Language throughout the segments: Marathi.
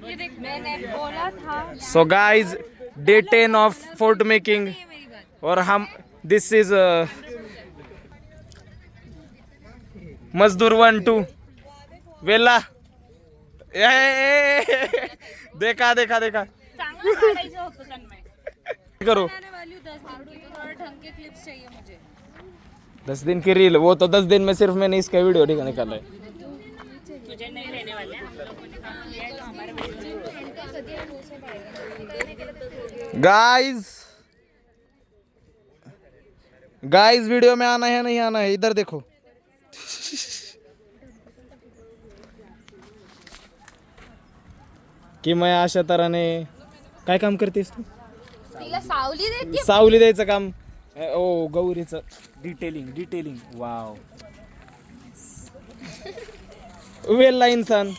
मैंने बोला था। So guys day 10 of fort making और हम दिस इज मजदूर 1-2 वेला देखा देखा देखा करो 10 दिन की, तो थोड़ा ढंग के क्लिप्स चाहिए मुझे। 10 दिन की रील, वो तो 10 दिन में सिर्फ मैंने इसका वीडियो निकाला है। तुझे नहीं लेने वाले, हम लोगों ने काम किया है तो हमारे गाइस वीडियो में आना है नहीं आना है, इधर देखो। कि मैं अशा तऱ्हेने काय काम करतेस तू? तिला सावली देते। सावली द्यायचं काम, ओ गौरीचं डिटेलिंग वाव वेल्ला इन्सान।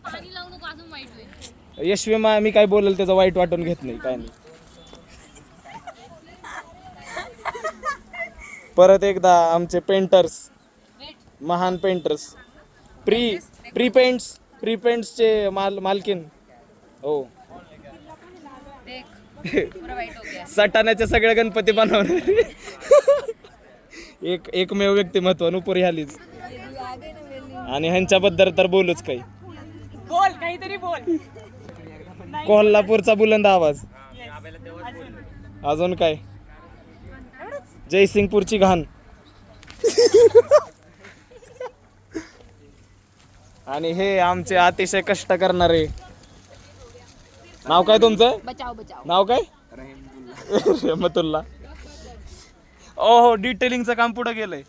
पाणी लावू नको, अजून वाईट होईल। यशवी मी काय बोलेल त्याचं वाईट वाटून घेत नाही, काय नाही। परत एकदा आमचे पेंटर्स, महान पेंटर्स, प्री पेंट्सचे मालकीन हो। देख पूरा वाईट हो गया। सटाण्याचे सगळे गणपती बनवणारे एकमेव व्यक्तिमत्व नुपुरी आलीच, आणि ह्यांच्याबद्दल तर बोलूच काही। बोल काहीतरी बोल। कोल्हापूरचा बुलंद आवाज, अजून काय, जयसिंगपूरची घाण आणि हे आमचे अतिशय कष्ट करणारे। नाव काय तुमचं? बचाओ बचाओ। नाव काय? रहमतुल्ला। ओहो डिटेलिंगचं काम पुढे गेलंय।